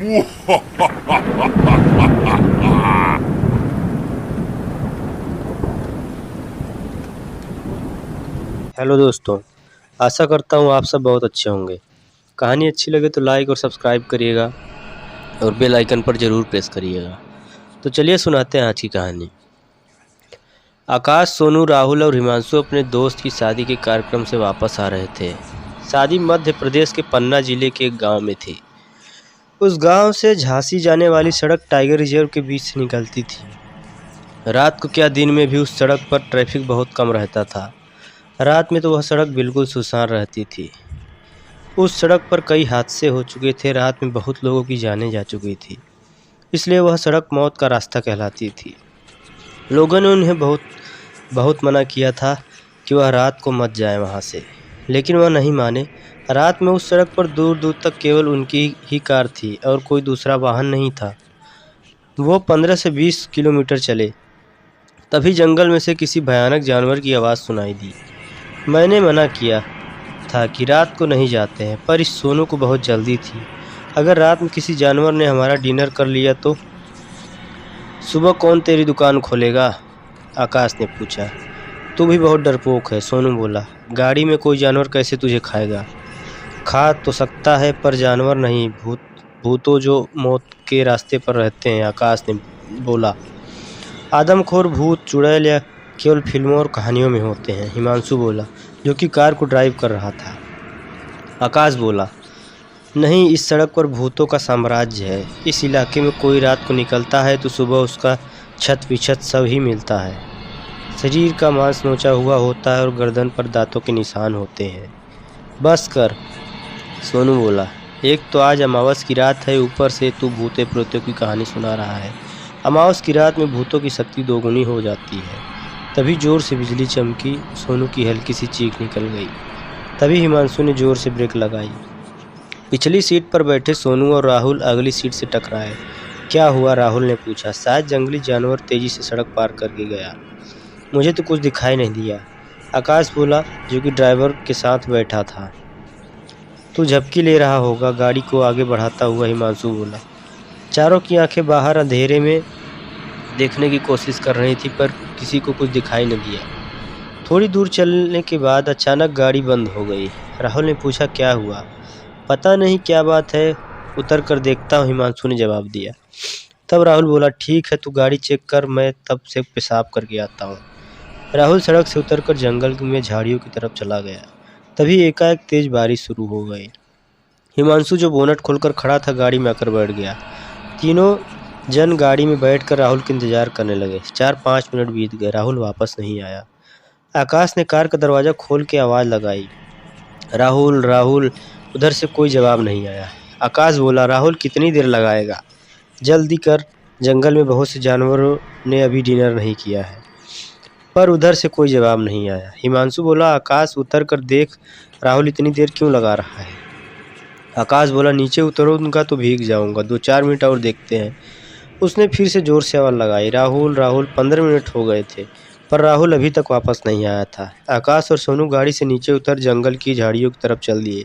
Hello दोस्तों, आशा करता हूँ आप सब बहुत अच्छे होंगे। कहानी अच्छी लगे तो लाइक और सब्सक्राइब करिएगा और बेल आइकन पर ज़रूर प्रेस करिएगा। तो चलिए सुनाते हैं आज की कहानी। आकाश, सोनू, राहुल और हिमांशु अपने दोस्त की शादी के कार्यक्रम से वापस आ रहे थे। शादी मध्य प्रदेश के पन्ना जिले के एक गांव में थी। उस गांव से झांसी जाने वाली सड़क टाइगर रिजर्व के बीच से निकलती थी। रात को क्या, दिन में भी उस सड़क पर ट्रैफिक बहुत कम रहता था। रात में तो वह सड़क बिल्कुल सुनसान रहती थी। उस सड़क पर कई हादसे हो चुके थे। रात में बहुत लोगों की जानें जा चुकी थी, इसलिए वह सड़क मौत का रास्ता कहलाती थी। लोगों ने उन्हें बहुत बहुत मना किया था कि वह रात को मत जाए वहां से, लेकिन वह नहीं माने। रात में उस सड़क पर दूर दूर तक केवल उनकी ही कार थी और कोई दूसरा वाहन नहीं था। वो 15 से 20 किलोमीटर चले, तभी जंगल में से किसी भयानक जानवर की आवाज़ सुनाई दी। मैंने मना किया था कि रात को नहीं जाते हैं, पर इस सोनू को बहुत जल्दी थी। अगर रात में किसी जानवर ने हमारा डिनर कर लिया तो सुबह कौन तेरी दुकान खोलेगा? आकाश ने पूछा। तू भी बहुत डरपोक है, सोनू बोला। गाड़ी में कोई जानवर कैसे तुझे खाएगा? खा तो सकता है, पर जानवर नहीं, भूतों जो मौत के रास्ते पर रहते हैं, आकाश ने बोला। आदमखोर भूत चुड़ैल या केवल फिल्मों और कहानियों में होते हैं, हिमांशु बोला, जो कि कार को ड्राइव कर रहा था। आकाश बोला, नहीं, इस सड़क पर भूतों का साम्राज्य है। इस इलाके में कोई रात को निकलता है तो सुबह उसका छत विछत सब ही मिलता है। शरीर का मांस नोचा हुआ होता है और गर्दन पर दांतों के निशान होते हैं। बस कर, सोनू बोला। एक तो आज अमावस की रात है, ऊपर से तू भूते प्रेतों की कहानी सुना रहा है। अमावस की रात में भूतों की शक्ति दोगुनी हो जाती है। तभी जोर से बिजली चमकी, सोनू की हल्की सी चीख निकल गई। तभी हिमांशु ने जोर से ब्रेक लगाई। पिछली सीट पर बैठे सोनू और राहुल अगली सीट से टकराए। क्या हुआ? राहुल ने पूछा। शायद जंगली जानवर तेजी से सड़क पार करके गया। मुझे तो कुछ दिखाई नहीं दिया, आकाश बोला, जो कि ड्राइवर के साथ बैठा था। तू झपकी ले रहा होगा, गाड़ी को आगे बढ़ाता हुआ हिमांशु बोला। चारों की आंखें बाहर अंधेरे में देखने की कोशिश कर रही थी, पर किसी को कुछ दिखाई न दिया। थोड़ी दूर चलने के बाद अचानक गाड़ी बंद हो गई। राहुल ने पूछा, क्या हुआ? पता नहीं क्या बात है, उतर कर देखता हूँ, हिमांशु ने जवाब दिया। तब राहुल बोला, ठीक है, तू गाड़ी चेक कर, मैं तब से पेशाब करके आता हूँ। राहुल सड़क से उतरकर जंगल में झाड़ियों की तरफ चला गया। तभी एकाएक तेज बारिश शुरू हो गई। हिमांशु जो बोनट खोलकर खड़ा था, गाड़ी में आकर बैठ गया। तीनों जन गाड़ी में बैठकर राहुल का इंतजार करने लगे। 4-5 मिनट बीत गए, राहुल वापस नहीं आया। आकाश ने कार का दरवाज़ा खोल के आवाज़ लगाई, राहुल राहुल। उधर से कोई जवाब नहीं आया। आकाश बोला, राहुल कितनी देर लगाएगा? जल्दी कर, जंगल में बहुत से जानवरों ने अभी डिनर नहीं किया है। पर उधर से कोई जवाब नहीं आया। हिमांशु बोला, आकाश उतर कर देख, राहुल इतनी देर क्यों लगा रहा है? आकाश बोला, नीचे उतरूंगा तो भीग जाऊंगा, 2-4 मिनट और देखते हैं। उसने फिर से जोर से आवाज़ लगाई, राहुल राहुल। 15 मिनट हो गए थे, पर राहुल अभी तक वापस नहीं आया था। आकाश और सोनू गाड़ी से नीचे उतर जंगल की झाड़ियों की तरफ चल दिए।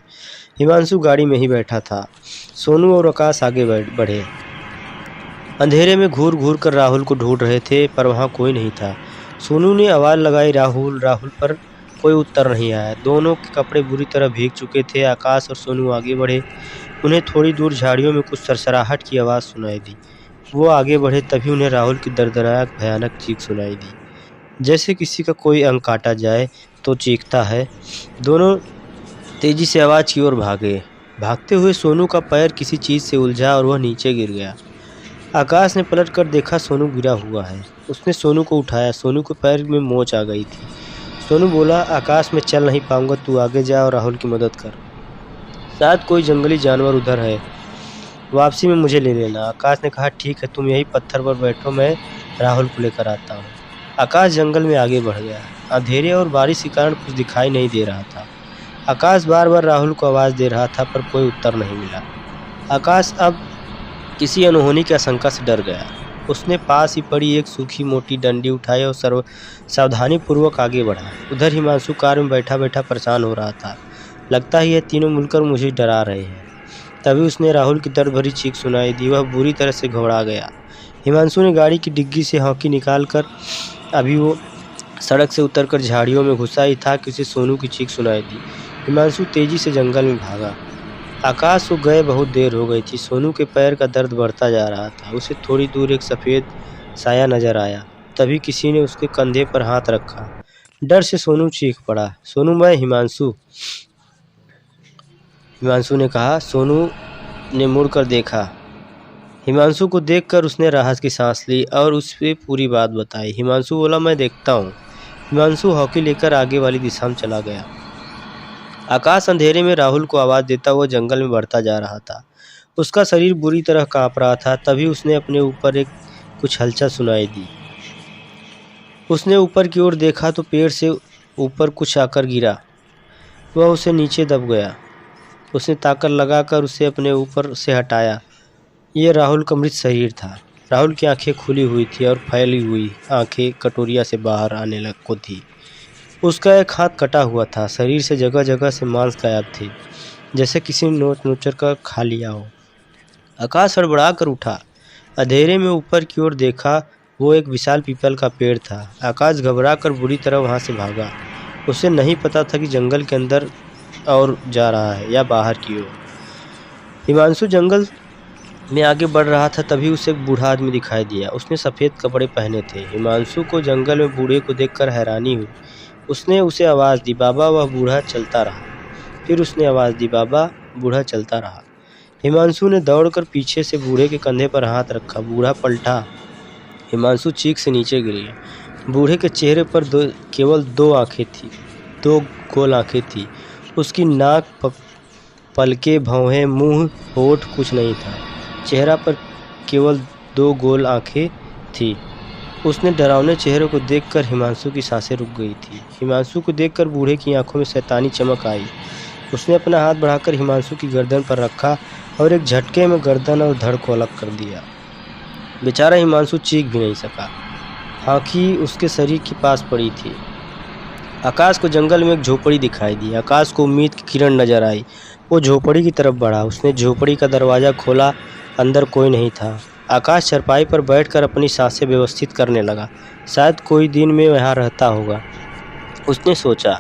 हिमांशु गाड़ी में ही बैठा था। सोनू और आकाश आगे बढ़े। अंधेरे में घूर घूर कर राहुल को ढूंढ रहे थे, पर वहाँ कोई नहीं था। सोनू ने आवाज़ लगाई, राहुल राहुल, पर कोई उत्तर नहीं आया। दोनों के कपड़े बुरी तरह भीग चुके थे। आकाश और सोनू आगे बढ़े। उन्हें थोड़ी दूर झाड़ियों में कुछ सरसराहट की आवाज़ सुनाई दी। वो आगे बढ़े, तभी उन्हें राहुल की दर्दनाक भयानक चीख सुनाई दी, जैसे किसी का कोई अंग काटा जाए तो चीखता है। दोनों तेजी से आवाज़ की ओर भागे। भागते हुए सोनू का पैर किसी चीज़ से उलझा और वह नीचे गिर गया। आकाश ने पलट कर देखा, सोनू गिरा हुआ है। उसने सोनू को उठाया। सोनू के पैर में मोच आ गई थी। सोनू बोला, आकाश, मैं चल नहीं पाऊंगा, तू आगे जा और राहुल की मदद कर। शायद कोई जंगली जानवर उधर है, वापसी में मुझे ले लेना। आकाश ने कहा, ठीक है, तुम यही पत्थर पर बैठो, मैं राहुल को लेकर आता हूँ। आकाश जंगल में आगे बढ़ गया। अंधेरे और बारिश के कारण कुछ दिखाई नहीं दे रहा था। आकाश बार बार राहुल को आवाज़ दे रहा था, पर कोई उत्तर नहीं मिला। आकाश अब किसी अनहोनी की आशंका से डर गया। उसने पास ही पड़ी एक सूखी मोटी डंडी उठाई और सावधानीपूर्वक आगे बढ़ा। उधर हिमांशु कार में बैठा बैठा परेशान हो रहा था। लगता ही है तीनों मिलकर मुझे डरा रहे हैं। तभी उसने राहुल की दर्द भरी चीख सुनाई दी। वह बुरी तरह से घबरा गया। हिमांशु ने गाड़ी की डिग्गी से हॉकी निकाल कर अभी वो सड़क से उतरकर झाड़ियों में घुसा ही था कि उसे सोनू की चीख सुनाई दी। हिमांशु तेजी से जंगल में भागा। आकाश को गए बहुत देर हो गई थी। सोनू के पैर का दर्द बढ़ता जा रहा था। उसे थोड़ी दूर एक सफ़ेद साया नजर आया। तभी किसी ने उसके कंधे पर हाथ रखा। डर से सोनू चीख पड़ा। सोनू, मैं हिमांशु, हिमांशु ने कहा। सोनू ने मुड़कर देखा। हिमांशु को देखकर उसने राहत की सांस ली और उससे पूरी बात बताई। हिमांशु बोला, मैं देखता हूँ। हिमांशु हॉकी लेकर आगे वाली दिशा में चला गया। आकाश अंधेरे में राहुल को आवाज़ देता हुआ जंगल में बढ़ता जा रहा था। उसका शरीर बुरी तरह कांप रहा था। तभी उसने अपने ऊपर एक कुछ हलचल सुनाई दी। उसने ऊपर की ओर देखा तो पेड़ से ऊपर कुछ आकर गिरा। वह उसे नीचे दब गया। उसने ताकत लगाकर उसे अपने ऊपर से हटाया। यह राहुल का मृत शरीर था। राहुल की आंखें खुली हुई थी और फैली हुई आंखें कटोरिया से बाहर आने लग को थी। उसका एक हाथ कटा हुआ था। शरीर से जगह जगह से मांस गायब थे, जैसे किसी ने नोच नोचर कर खा लिया हो। आकाश हड़बड़ा कर उठा। अंधेरे में ऊपर की ओर देखा। वो एक विशाल पीपल का पेड़ था। आकाश घबरा कर बुरी तरह वहाँ से भागा। उसे नहीं पता था कि जंगल के अंदर और जा रहा है या बाहर की ओर। हिमांशु जंगल में आगे बढ़ रहा था। तभी उसे एक बूढ़ा आदमी दिखाई दिया। उसने सफ़ेद कपड़े पहने थे। हिमांशु को जंगल में बूढ़े को देखकर हैरानी हुई। उसने उसे आवाज़ दी, बाबा। वह बूढ़ा चलता रहा। फिर उसने आवाज़ दी, बाबा। बूढ़ा चलता रहा। हिमांशु ने दौड़कर पीछे से बूढ़े के कंधे पर हाथ रखा। बूढ़ा पलटा। हिमांशु चीख से नीचे गिर। बूढ़े के चेहरे पर केवल दो आंखें थी, दो गोल आंखें थी। उसकी नाक, पलके, भौहें, मुंह, होठ कुछ नहीं था। चेहरा पर केवल दो गोल आंखें थी। उसने डरावने चेहरे को देखकर हिमांशु की सांसें रुक गई थी। हिमांशु को देखकर बूढ़े की आंखों में शैतानी चमक आई। उसने अपना हाथ बढ़ाकर हिमांशु की गर्दन पर रखा और एक झटके में गर्दन और धड़ को अलग कर दिया। बेचारा हिमांशु चीख भी नहीं सका। हॉकी उसके शरीर के पास पड़ी थी। आकाश को जंगल में एक झोपड़ी दिखाई दी। आकाश को उम्मीद की किरण नजर आई। वो झोपड़ी की तरफ बढ़ा। उसने झोपड़ी का दरवाज़ा खोला। अंदर कोई नहीं था। आकाश चारपाई पर बैठकर अपनी सांसें व्यवस्थित करने लगा। शायद कोई दिन में यहाँ रहता होगा, उसने सोचा।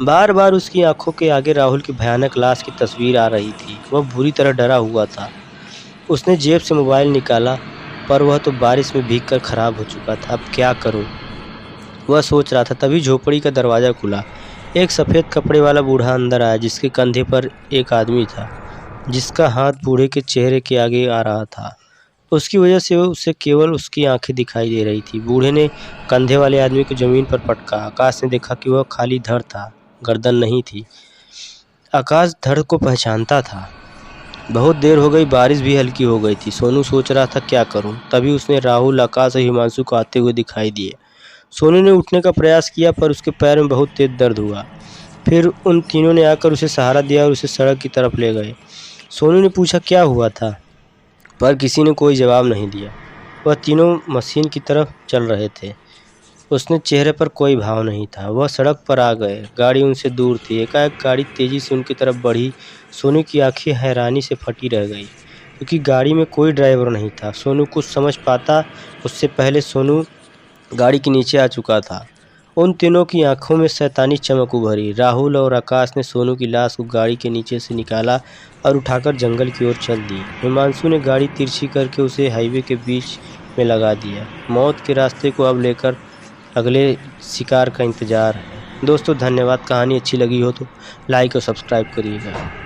बार बार उसकी आंखों के आगे राहुल की भयानक लाश की तस्वीर आ रही थी। वह बुरी तरह डरा हुआ था। उसने जेब से मोबाइल निकाला, पर वह तो बारिश में भीगकर खराब हो चुका था। अब क्या करूं, वह सोच रहा था। तभी झोपड़ी का दरवाज़ा खुला। एक सफ़ेद कपड़े वाला बूढ़ा अंदर आया, जिसके कंधे पर एक आदमी था, जिसका हाथ बूढ़े के चेहरे के आगे आ रहा था। उसकी वजह से उसे केवल उसकी आंखें दिखाई दे रही थी। बूढ़े ने कंधे वाले आदमी को ज़मीन पर पटका। आकाश ने देखा कि वह खाली धड़ था, गर्दन नहीं थी। आकाश धड़ को पहचानता था। बहुत देर हो गई, बारिश भी हल्की हो गई थी। सोनू सोच रहा था क्या करूं। तभी उसने राहुल, आकाश और हिमांशु को आते हुए दिखाई दिए। सोनू ने उठने का प्रयास किया, पर उसके पैर में बहुत तेज दर्द हुआ। फिर उन तीनों ने आकर उसे सहारा दिया और उसे सड़क की तरफ ले गए। सोनू ने पूछा क्या हुआ था, पर किसी ने कोई जवाब नहीं दिया। वह तीनों मशीन की तरफ चल रहे थे। उसने चेहरे पर कोई भाव नहीं था। वह सड़क पर आ गए। गाड़ी उनसे दूर थी। एकाएक गाड़ी तेज़ी से उनकी तरफ बढ़ी। सोनू की आंखें हैरानी से फटी रह गई, क्योंकि गाड़ी में कोई ड्राइवर नहीं था। सोनू कुछ समझ पाता उससे पहले सोनू गाड़ी के नीचे आ चुका था। उन तीनों की आंखों में शैतानी चमक उभरी। राहुल और आकाश ने सोनू की लाश को गाड़ी के नीचे से निकाला और उठाकर जंगल की ओर चल दी। हिमांशु ने गाड़ी तिरछी करके उसे हाईवे के बीच में लगा दिया। मौत के रास्ते को अब लेकर अगले शिकार का इंतज़ार है। दोस्तों धन्यवाद। कहानी अच्छी लगी हो तो लाइक और सब्सक्राइब करिएगा।